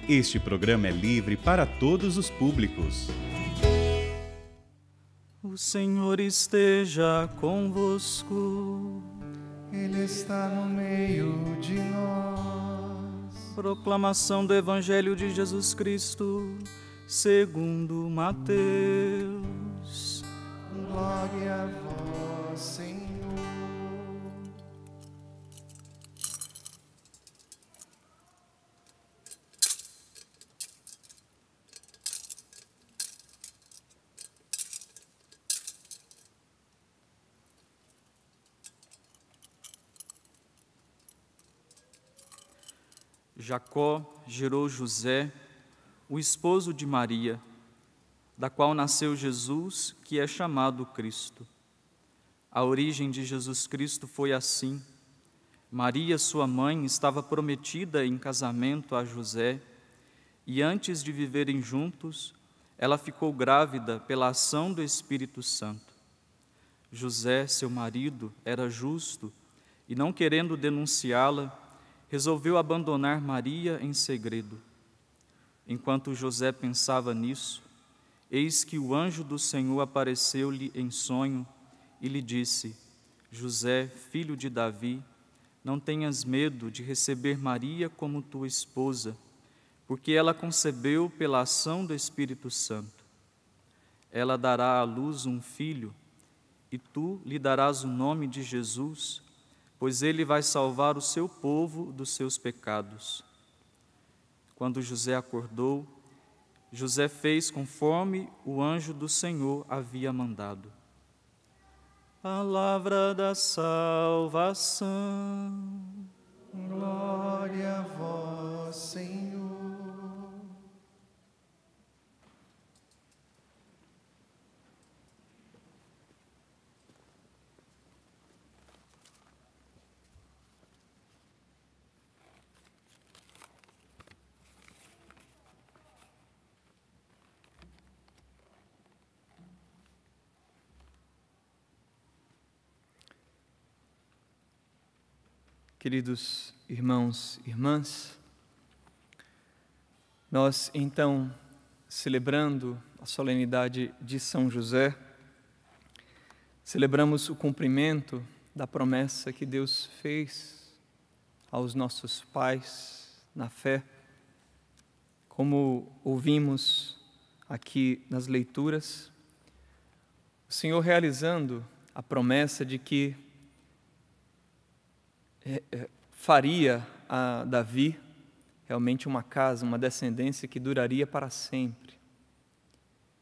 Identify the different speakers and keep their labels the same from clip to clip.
Speaker 1: Este programa é livre para todos os públicos.
Speaker 2: O Senhor esteja convosco.
Speaker 3: Ele está no meio de nós.
Speaker 2: Proclamação do Evangelho de Jesus Cristo, segundo Mateus.
Speaker 3: Glória a vós, Senhor.
Speaker 2: Jacó gerou José, o esposo de Maria, da qual nasceu Jesus, que é chamado Cristo. A origem de Jesus Cristo foi assim: Maria, sua mãe, estava prometida em casamento a José, e antes de viverem juntos, ela ficou grávida pela ação do Espírito Santo. José, seu marido, era justo e, não querendo denunciá-la, resolveu abandonar Maria em segredo. Enquanto José pensava nisso, eis que o anjo do Senhor apareceu-lhe em sonho e lhe disse: José, filho de Davi, não tenhas medo de receber Maria como tua esposa, porque ela concebeu pela ação do Espírito Santo. Ela dará à luz um filho, e tu lhe darás o nome de Jesus, pois ele vai salvar o seu povo dos seus pecados. Quando José acordou, José fez conforme o anjo do Senhor havia mandado. Palavra da salvação.
Speaker 3: Glória a vós, Senhor.
Speaker 4: Queridos irmãos e irmãs, nós então, celebrando a solenidade de São José, celebramos o cumprimento da promessa que Deus fez aos nossos pais na fé, como ouvimos aqui nas leituras, o Senhor realizando a promessa de que faria a Davi realmente uma casa, uma descendência que duraria para sempre.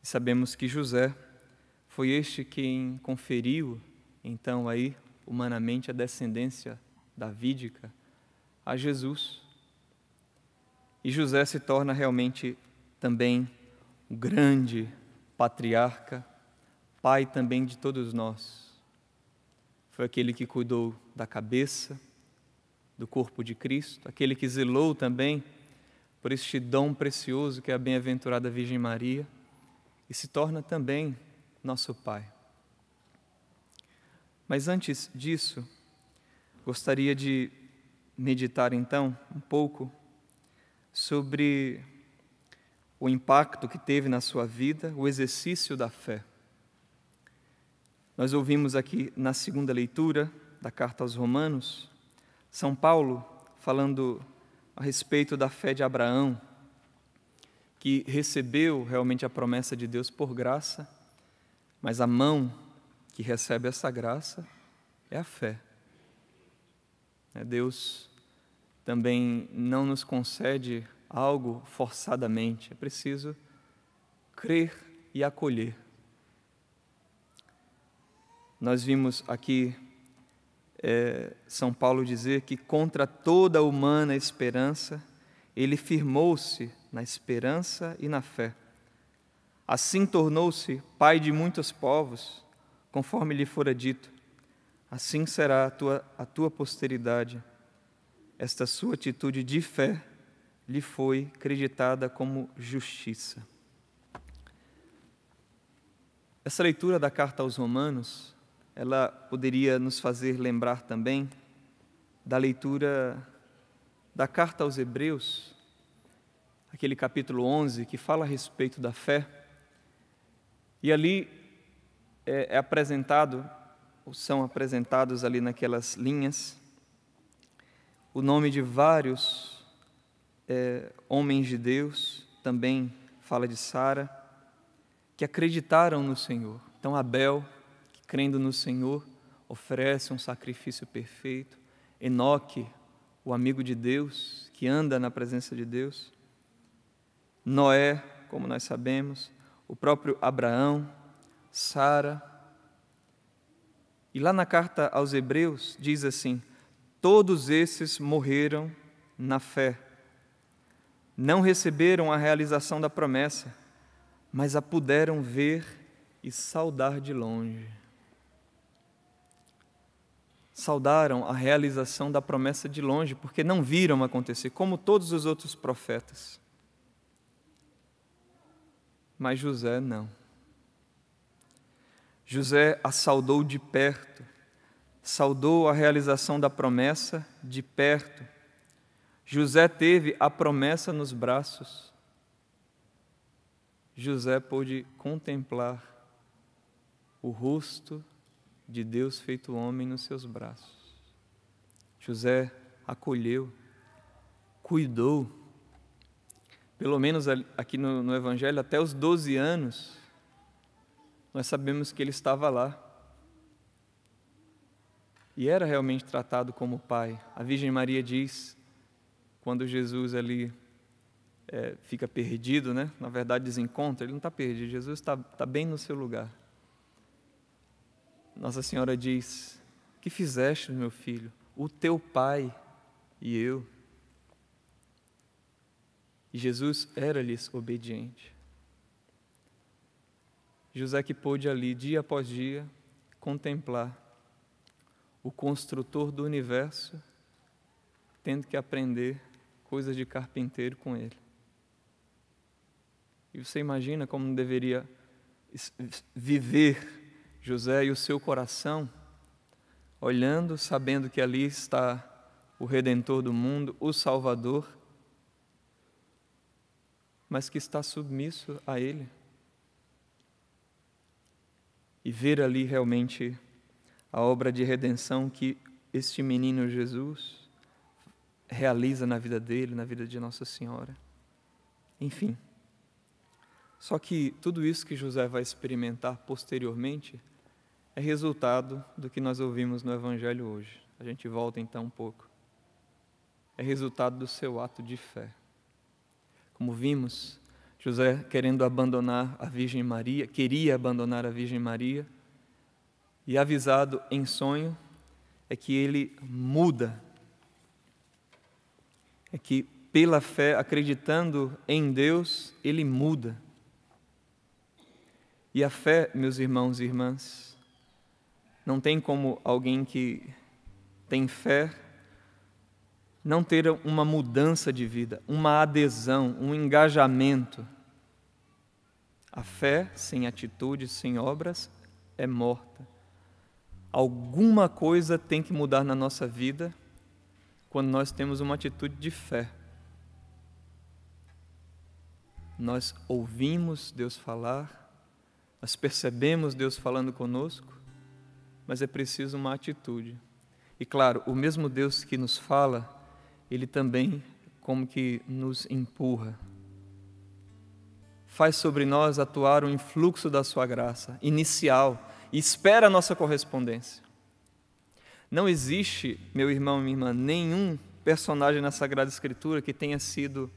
Speaker 4: E sabemos que José foi este quem conferiu, então aí, humanamente, a descendência davídica a Jesus. E José se torna realmente também o grande patriarca, pai também de todos nós. Foi aquele que cuidou da cabeça, do corpo de Cristo, aquele que zelou também por este dom precioso que é a bem-aventurada Virgem Maria, e se torna também nosso Pai. Mas antes disso, gostaria de meditar então um pouco sobre o impacto que teve na sua vida o exercício da fé. Nós ouvimos aqui na segunda leitura da carta aos Romanos, São Paulo falando a respeito da fé de Abraão, que recebeu realmente a promessa de Deus por graça, mas a mão que recebe essa graça é a fé. Deus também não nos concede algo forçadamente, é preciso crer e acolher. Nós vimos aqui São Paulo dizer que contra toda humana esperança, ele firmou-se na esperança e na fé. Assim tornou-se pai de muitos povos, conforme lhe fora dito: assim será a tua posteridade. Esta sua atitude de fé lhe foi creditada como justiça. Essa leitura da carta aos Romanos, ela poderia nos fazer lembrar também da leitura da carta aos Hebreus, aquele capítulo 11 que fala a respeito da fé, e ali são apresentados ali naquelas linhas o nome de vários homens de Deus, também fala de Sara, que acreditaram no Senhor. Então Abel, que crendo no Senhor, oferece um sacrifício perfeito. Enoque, o amigo de Deus, que anda na presença de Deus. Noé, como nós sabemos, o próprio Abraão, Sara. E lá na carta aos Hebreus diz assim: todos esses morreram na fé. Não receberam a realização da promessa, mas a puderam ver e saudar de longe. Saudaram a realização da promessa de longe, porque não viram acontecer, como todos os outros profetas. Mas José não. José a saudou de perto, saudou a realização da promessa de perto. José teve a promessa nos braços. José pôde contemplar o rosto de Deus feito homem nos seus braços. José acolheu, cuidou, pelo menos aqui no Evangelho, até os 12 anos, nós sabemos que ele estava lá. E era realmente tratado como pai. A Virgem Maria diz, quando Jesus ali fica perdido, né? Na verdade desencontra, ele não está perdido, Jesus está bem no seu lugar. Nossa Senhora diz: que fizeste, meu filho? O teu pai e eu. E Jesus era-lhes obediente. José que pôde ali, dia após dia, contemplar o construtor do universo, tendo que aprender coisas de carpinteiro com ele. E você imagina como deveria viver José e o seu coração, olhando, sabendo que ali está o Redentor do mundo, o Salvador, mas que está submisso a Ele. E ver ali realmente a obra de redenção que este menino Jesus realiza na vida dele, na vida de Nossa Senhora. Enfim, só que tudo isso que José vai experimentar posteriormente é resultado do que nós ouvimos no Evangelho hoje. A gente volta então um pouco. É resultado do seu ato de fé. Como vimos, José querendo abandonar a Virgem Maria, queria abandonar a Virgem Maria, e avisado em sonho, é que ele muda. É que pela fé, acreditando em Deus, ele muda. E a fé, meus irmãos e irmãs, não tem como alguém que tem fé não ter uma mudança de vida, uma adesão, um engajamento. A fé sem atitude, sem obras, é morta. Alguma coisa tem que mudar na nossa vida quando nós temos uma atitude de fé. Nós ouvimos Deus falar, nós percebemos Deus falando conosco, mas é preciso uma atitude. E claro, o mesmo Deus que nos fala, Ele também como que nos empurra. Faz sobre nós atuar o influxo da sua graça, inicial, e espera a nossa correspondência. Não existe, meu irmão e minha irmã, nenhum personagem na Sagrada Escritura que tenha sido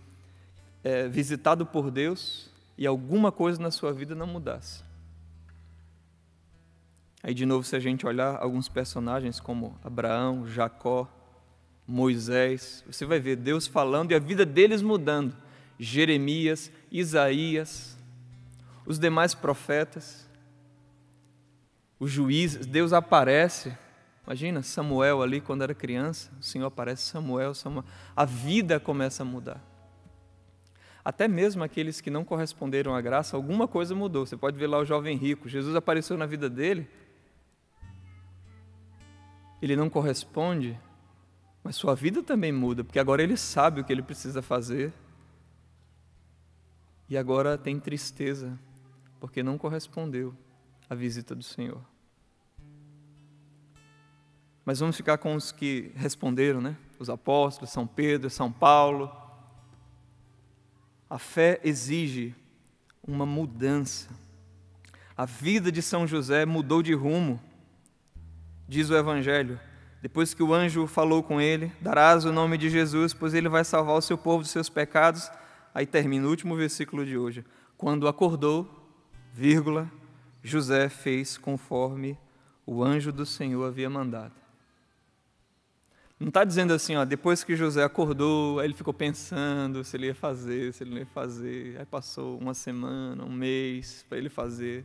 Speaker 4: visitado por Deus e alguma coisa na sua vida não mudasse. Aí de novo, se a gente olhar alguns personagens como Abraão, Jacó, Moisés, você vai ver Deus falando e a vida deles mudando. Jeremias, Isaías, os demais profetas, os juízes, Deus aparece. Imagina Samuel ali quando era criança, o Senhor aparece, Samuel, a vida começa a mudar. Até mesmo aqueles que não corresponderam à graça, alguma coisa mudou. Você pode ver lá o jovem rico, Jesus apareceu na vida dele, ele não corresponde, Mas sua vida também muda, porque agora ele sabe o que ele precisa fazer. E agora tem tristeza, porque não correspondeu à visita do Senhor. Mas vamos ficar com os que responderam, né? Os apóstolos, São Pedro, São Paulo. A fé exige uma mudança. A vida de São José mudou de rumo. Diz o Evangelho, depois que o anjo falou com ele, darás o nome de Jesus, pois ele vai salvar o seu povo dos seus pecados. Aí termina o último versículo de hoje. Quando acordou, José fez conforme o anjo do Senhor havia mandado. Não está dizendo assim, depois que José acordou, aí ele ficou pensando se ele ia fazer, se ele não ia fazer. Aí passou uma semana, um mês para ele fazer.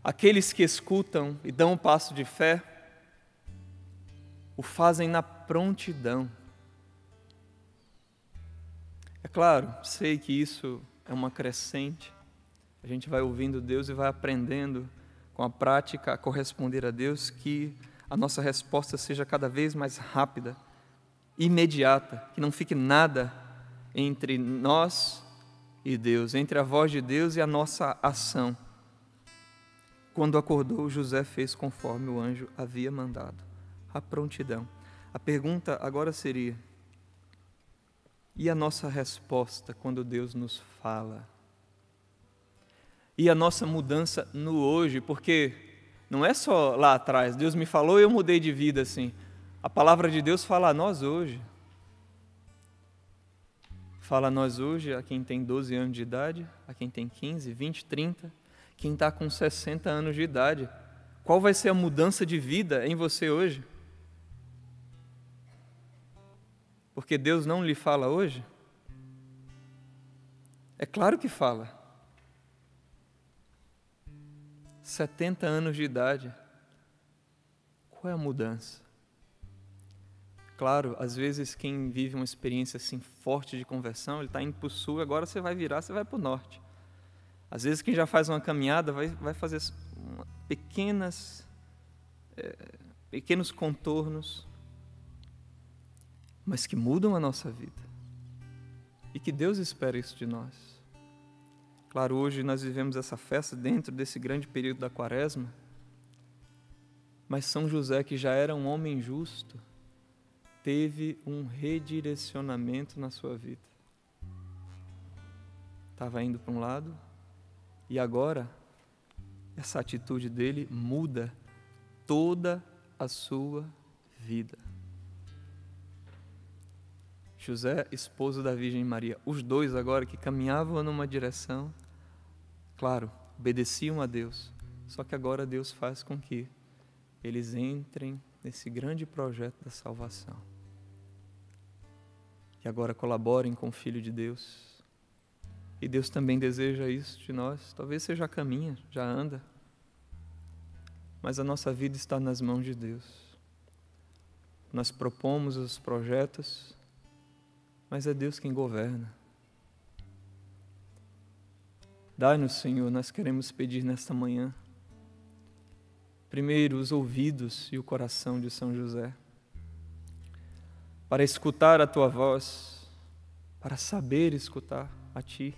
Speaker 4: Aqueles que escutam e dão um passo de fé, o fazem na prontidão. É claro, sei que isso é uma crescente. A gente vai ouvindo Deus e vai aprendendo com a prática a corresponder a Deus, que a nossa resposta seja cada vez mais rápida, imediata, que não fique nada entre nós e Deus, entre a voz de Deus e a nossa ação. Quando acordou, José fez conforme o anjo havia mandado. A prontidão. A pergunta agora seria: e a nossa resposta quando Deus nos fala? E a nossa mudança no hoje? Porque não é só lá atrás, Deus me falou e eu mudei de vida assim. A palavra de Deus fala a nós hoje. Fala a nós hoje, a quem tem 12 anos de idade, a quem tem 15, 20, 30, quem está com 60 anos de idade. Qual vai ser a mudança de vida em você hoje? Porque Deus não lhe fala hoje? É claro que fala. 70 anos de idade. Qual é a mudança? Claro, às vezes quem vive uma experiência assim forte de conversão, ele está indo para o sul, agora você vai virar, você vai para o norte. Às vezes quem já faz uma caminhada vai fazer pequenos contornos, mas que mudam a nossa vida. E que Deus espera isso de nós. Claro, hoje nós vivemos essa festa dentro desse grande período da Quaresma, mas São José, que já era um homem justo, teve um redirecionamento na sua vida. Estava indo para um lado, e agora essa atitude dele muda toda a sua vida. José, esposo da Virgem Maria, os dois agora que caminhavam numa direção, claro, obedeciam a Deus, só que agora Deus faz com que eles entrem nesse grande projeto da salvação. E agora colaborem com o Filho de Deus. E Deus também deseja isso de nós. Talvez você já caminha, já anda, mas a nossa vida está nas mãos de Deus. Nós propomos os projetos, mas é Deus quem governa. Dai-nos, Senhor, nós queremos pedir nesta manhã, primeiro, os ouvidos e o coração de São José, para escutar a Tua voz, para saber escutar a Ti.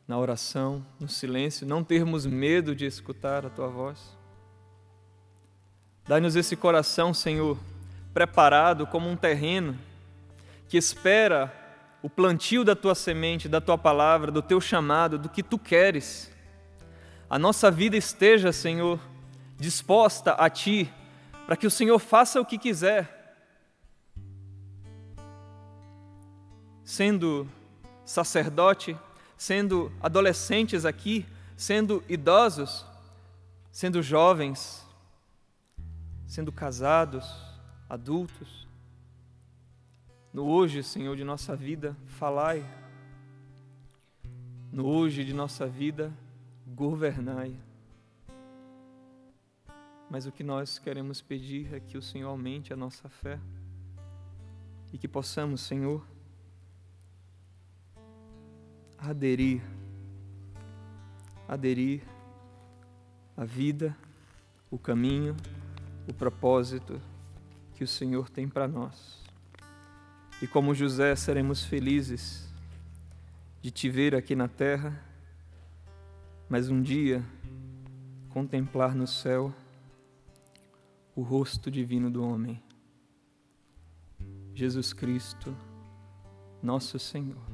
Speaker 4: Na oração, no silêncio, não termos medo de escutar a Tua voz. Dai-nos esse coração, Senhor, preparado como um terreno que espera o plantio da Tua semente, da Tua palavra, do Teu chamado, do que Tu queres. A nossa vida esteja, Senhor, disposta a Ti, para que o Senhor faça o que quiser. Sendo sacerdote, sendo adolescentes aqui, sendo idosos, sendo jovens, sendo casados, adultos. No hoje, Senhor, de nossa vida, falai. No hoje de nossa vida, governai. Mas o que nós queremos pedir é que o Senhor aumente a nossa fé e que possamos, Senhor, aderir a vida, o caminho, o propósito que o Senhor tem para nós. E como José, seremos felizes de te ver aqui na terra, mas um dia contemplar no céu o rosto divino do homem, Jesus Cristo, nosso Senhor.